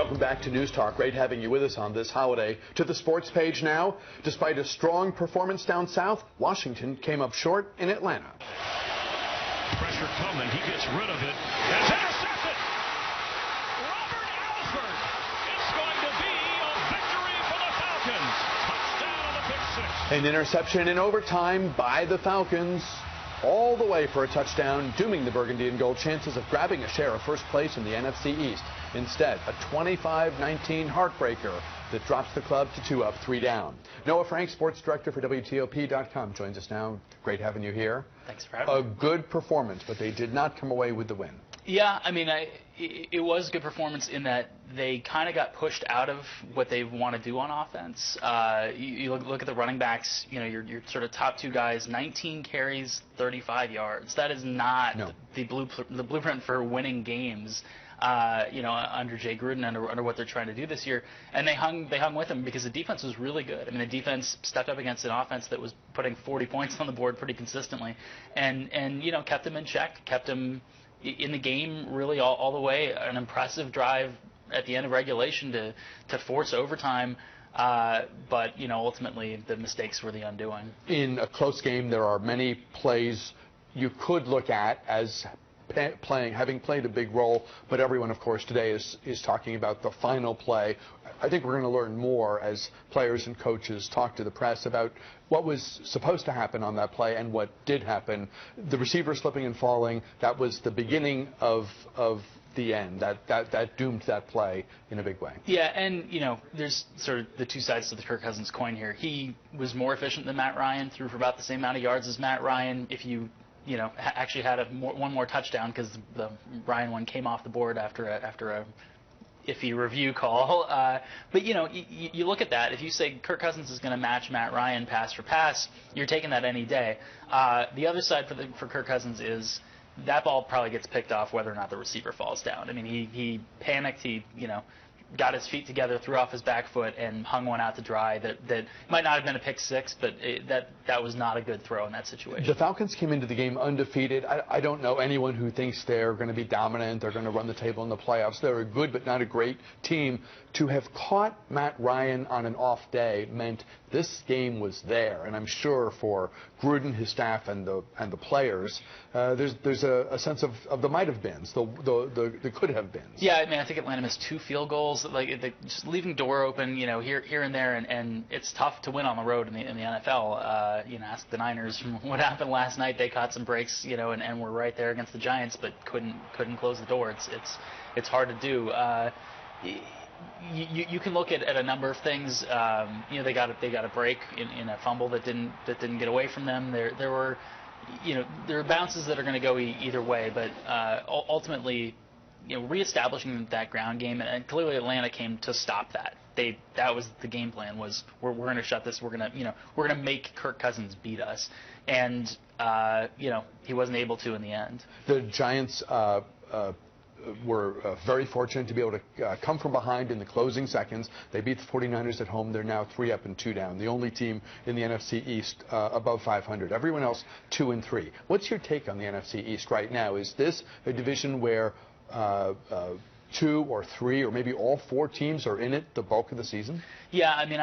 Welcome back to News Talk. Great having you with us on this holiday. To the sports page now. Despite a strong performance down south, Washington came up short in Atlanta. Pressure coming. He gets rid of it. It's intercepted. Robert Alford. It's going to be a victory for the Falcons. Touchdown on the pick six. An interception in overtime by the Falcons. All the way for a touchdown, dooming the Burgundy and Gold chances of grabbing a share of first place in the NFC East. Instead, a 25-19 heartbreaker that drops the club to 2 up, 3 down. Noah Frank, sports director for WTOP.com, joins us now. Great having you here. Thanks for having me. A good performance, but they did not come away with the win. Yeah, I mean, it was a good performance in that they kind of got pushed out of what they want to do on offense. You look at the running backs, you know, your sort of top two guys, 19 carries, 35 yards. That is not the blueprint for winning games. You know, under Jay Gruden, under what they're trying to do this year, and they hung with him because the defense was really good. I mean, the defense stepped up against an offense that was putting 40 points on the board pretty consistently, and you know, kept them in check, kept them in the game really all the way. An impressive drive at the end of regulation to force overtime. But you know, ultimately the mistakes were the undoing. In a close game, there are many plays you could look at as having played a big role, but everyone, of course, today is talking about the final play. I think we're going to learn more as players and coaches talk to the press about what was supposed to happen on that play and what did happen. The receiver slipping and falling, that was the beginning of the end. That doomed that play in a big way. Yeah, and you know, there's sort of the two sides to the Kirk Cousins coin here. He was more efficient than Matt Ryan, threw for about the same amount of yards as Matt Ryan. If you know, actually had one more touchdown because the Ryan one came off the board after a iffy review call. But you know, you look at that. If you say Kirk Cousins is going to match Matt Ryan pass for pass, you're taking that any day. The other side for Kirk Cousins is that ball probably gets picked off whether or not the receiver falls down. I mean, he panicked. He got his feet together, threw off his back foot, and hung one out to dry. That might not have been a pick six, but that was not a good throw in that situation. The Falcons came into the game undefeated. I don't know anyone who thinks they're going to be dominant, they're going to run the table in the playoffs. They're a good but not a great team. To have caught Matt Ryan on an off day meant this game was there, and I'm sure for Gruden, his staff, and the players, there's a sense of the might have beens, the could have beens. Yeah, I mean, I think Atlanta missed 2 field goals, like just leaving door open, you know, here and there, and it's tough to win on the road in the NFL. You know, ask the Niners what happened last night. They caught some breaks, you know, and were right there against the Giants, but couldn't close the door. It's hard to do. You can look at a number of things. You know, they got a break in a fumble that didn't get away from them. There were bounces that are going to go either way, but ultimately, you know, reestablishing that ground game, and clearly Atlanta came to stop that. That was the game plan. Was we're going to shut this. We're going to make Kirk Cousins beat us, and you know, he wasn't able to in the end. The Giants were very fortunate to be able to come from behind in the closing seconds. They beat the 49ers at home. They're now 3 up and 2 down. The only team in the NFC East above 500. Everyone else 2 and 3. What's your take on the NFC East right now? Is this a division where 2 or 3 or maybe all 4 teams are in it the bulk of the season? Yeah, I mean,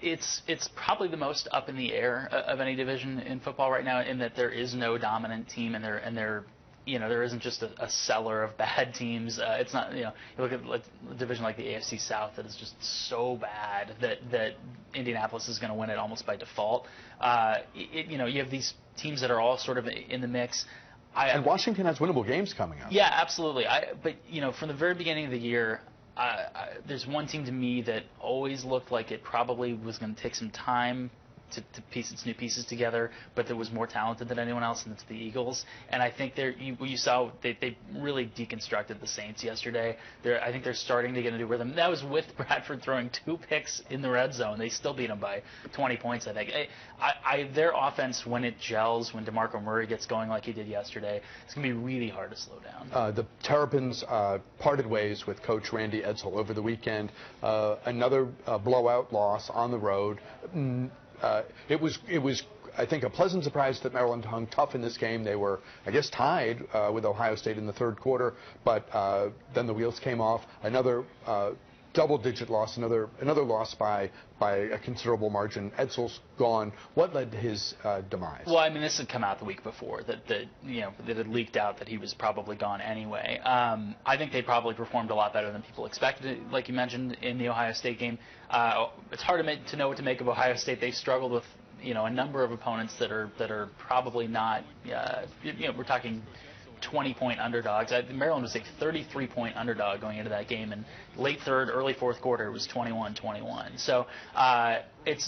it's probably the most up in the air of any division in football right now, in that there is no dominant team, and there you know, there isn't just a cellar of bad teams. It's not, you know, you look at a division like the AFC South that is just so bad that Indianapolis is going to win it almost by default. You know, you have these teams that are all sort of in the mix. And Washington has winnable games coming up. Yeah, absolutely. But you know, from the very beginning of the year, there's one team to me that always looked like it probably was going to take some time to piece its new pieces together, but that was more talented than anyone else, and it's the Eagles. And I think you saw they really deconstructed the Saints yesterday. I think they're starting to get into a rhythm. That was with Bradford throwing 2 picks in the red zone. They still beat them by 20 points, I think. Their offense, when it gels, when DeMarco Murray gets going like he did yesterday, it's going to be really hard to slow down. The Terrapins parted ways with Coach Randy Edsall over the weekend. Another blowout loss on the road. It was, I think, a pleasant surprise that Maryland hung tough in this game. They were, I guess, tied with Ohio State in the third quarter, but then the wheels came off. Another double-digit loss, another loss by a considerable margin. EDSALL's gone. What led to his demise? Well, I mean, this had come out the week before that that had leaked out that he was probably gone anyway. I think they probably performed a lot better than people expected, like you mentioned in the Ohio State game. It's hard to know what to make of Ohio State. They've struggled with a number of opponents that are probably not. We're talking 20-point underdogs. Maryland was a 33-point underdog going into that game, and late third, early fourth quarter, it was 21-21. So it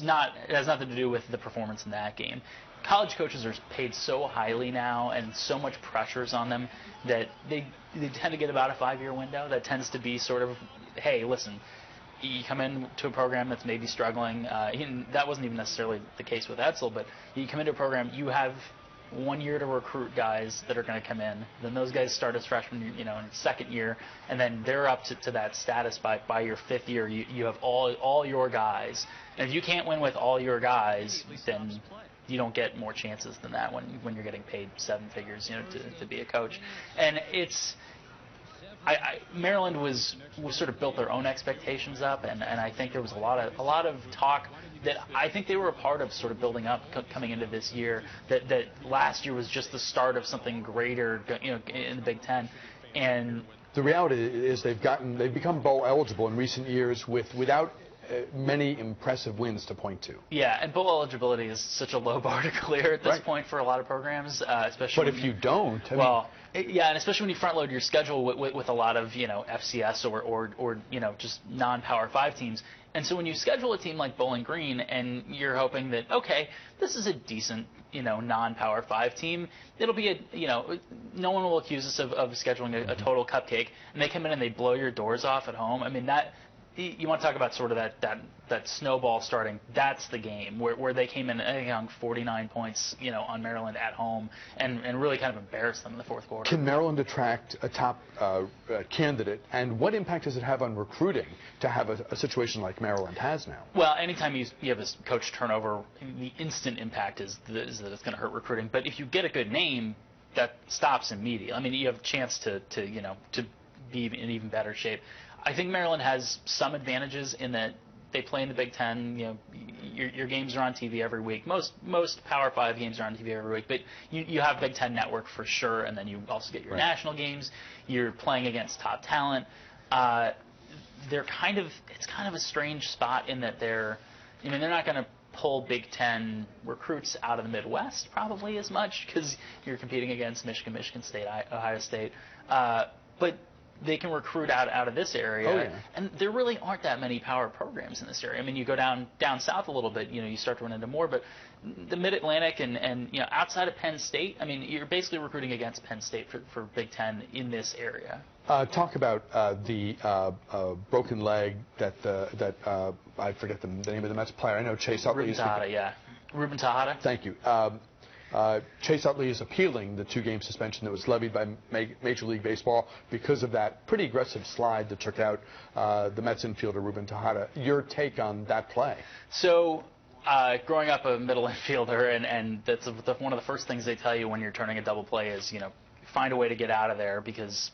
has nothing to do with the performance in that game. College coaches are paid so highly now, and so much pressure's on them that they tend to get about a 5-year window. That tends to be sort of, hey, listen, you come into a program that's maybe struggling. That wasn't even necessarily the case with EDSALL, but you come into a program, you have 1 year to recruit guys that are going to come in. Then those guys start as freshmen, in second year, and then they're up to that status by your 5th year. You have all your guys, and if you can't win with all your guys, then you don't get more chances than that when you're getting paid 7 figures, to be a coach. And it's. Maryland was sort of built their own expectations up, and I think there was a lot of talk that I think they were a part of sort of building up coming into this year. That last year was just the start of something greater, in the Big Ten, and the reality is they've become bowl eligible in recent years without many impressive wins to point to. Yeah, and bowl eligibility is such a low bar to clear at this point for a lot of programs, especially. But if you don't, yeah, and especially when you front load your schedule with a lot of FCS or just non-Power 5 teams. And so when you schedule a team like Bowling Green and you're hoping that, okay, this is a decent non-Power 5 team, it'll be no one will accuse us of scheduling a total cupcake, and they come in and they blow your doors off at home. I mean, that you want to talk about sort of that snowball starting. That's the game where they came in, I think, on 49 points, on Maryland at home, and really kind of embarrassed them in the fourth quarter. Can Maryland attract a top candidate, and what impact does it have on recruiting to have a situation like Maryland has now? Well, anytime you have a coach turnover, the instant impact is that it's going to hurt recruiting. But if you get a good name, that stops immediately. I mean, you have a chance to be in even better shape. I think Maryland has some advantages in that they play in the Big Ten. Your games are on TV every week. Most Power 5 games are on TV every week, but you have Big Ten Network for sure, and then you also get your national games. You're playing against top talent. It's kind of a strange spot in that they're not going to pull Big Ten recruits out of the Midwest probably as much because you're competing against Michigan, Michigan State, Ohio State, but they can recruit out of this area, and there really aren't that many power programs in this area. I mean, you go down south a little bit, you start to run into more, but the Mid-Atlantic and outside of Penn State, I mean, you're basically recruiting against Penn State for Big Ten in this area. Talk about the broken leg that I forget the name of the Mets player. I know Chase Utley. Ruben Tejada. Thank you. Chase Utley is appealing the 2-game suspension that was levied by Major League Baseball because of that pretty aggressive slide that took out the Mets infielder Ruben Tejada. Your take on that play? So, growing up a middle infielder, and that's one of the first things they tell you when you're turning a double play is, find a way to get out of there because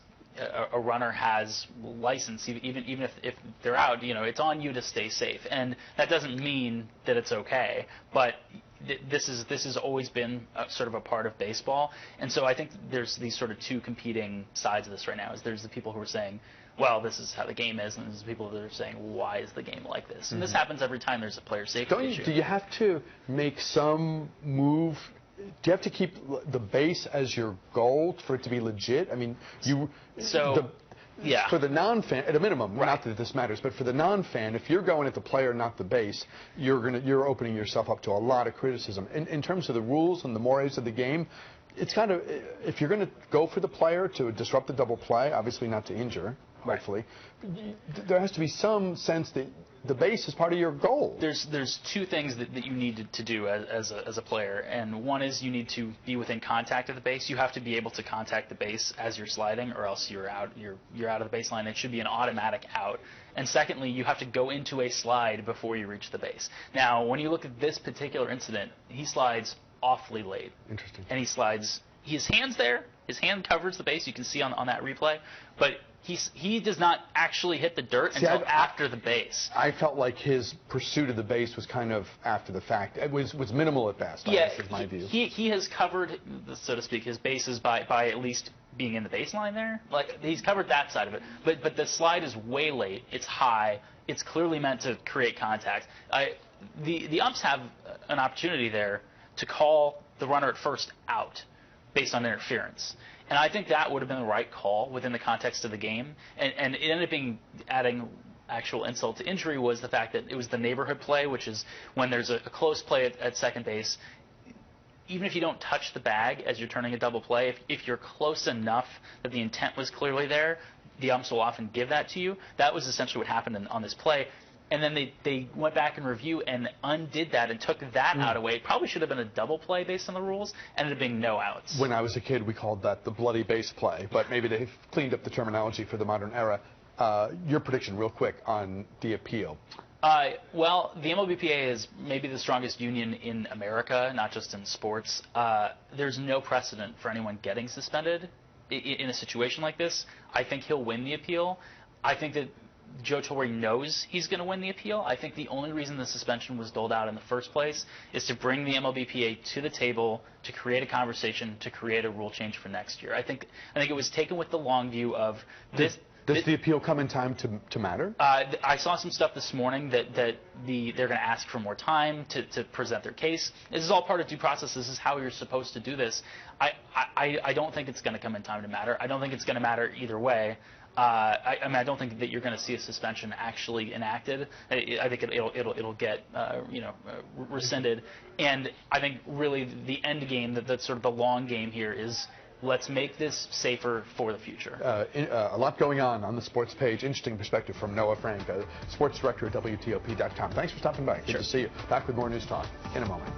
a runner has license, even if they're out, it's on you to stay safe. And that doesn't mean that it's okay, but this has always been sort of a part of baseball. And so I think there's these sort of two competing sides of this right now. There's the people who are saying, well, this is how the game is, and there's the people that are saying, why is the game like this? And this happens every time there's a player safety issue. Do you have to make some move? Do you have to keep the base as your goal for it to be legit? I mean, for the non-fan, at a minimum, not that this matters, but for the non-fan, if you're going at the player, not the base, you're opening yourself up to a lot of criticism. In terms of the rules and the mores of the game, it's kind of, if you're going to go for the player to disrupt the double play, obviously not to injure, hopefully, there has to be some sense that the base is part of your goal. There's two things that you need to do as a player, and one is you need to be within contact of the base. You have to be able to contact the base as you're sliding, or else you're out. You're out of the baseline. It should be an automatic out. And secondly, you have to go into a slide before you reach the base. Now, when you look at this particular incident, he slides awfully late. Interesting. And he slides. His hand's there, His hand covers the base. You can see on that replay, but he does not actually hit the dirt until after the base. I felt like his pursuit of the base was kind of after the fact. It was minimal at best. Yeah, I guess, is my view. He has covered, so to speak, his bases by at least being in the baseline there. Like, he's covered that side of it. But the slide is way late. It's high. It's clearly meant to create contact. The umps have an opportunity there to call the runner at first out based on interference. And I think that would have been the right call within the context of the game. And it ended up being adding actual insult to injury was the fact that it was the neighborhood play, which is when there's a close play at second base. Even if you don't touch the bag as you're turning a double play, if you're close enough that the intent was clearly there, the umps will often give that to you. That was essentially what happened on this play. And then they went back in review and undid that and took that out away. It probably should have been a double play based on the rules, ended up being no outs. When I was a kid, we called that the bloody base play, but maybe they've cleaned up the terminology for the modern era. Your prediction, real quick, on the appeal. Well, the MLBPA is maybe the strongest union in America, not just in sports. There's no precedent for anyone getting suspended in a situation like this. I think he'll win the appeal. I think that Joe Torre knows he's going to win the appeal. I think the only reason the suspension was doled out in the first place is to bring the MLBPA to the table, to create a conversation, to create a rule change for next year. I think it was taken with the long view of this. Does the appeal come in time to matter? I saw some stuff this morning that they're going to ask for more time to present their case. This is all part of due process. This is how you're supposed to do this. I don't think it's going to come in time to matter. I don't think it's going to matter either way. I don't think that you're going to see a suspension actually enacted. I think it'll get rescinded. And I think really the end game, that's sort of the long game here, is let's make this safer for the future. A lot going on the sports page. Interesting perspective from Noah Frank, sports director at WTOP.com. Thanks for stopping by. Good to see you. Back with more News Talk in a moment.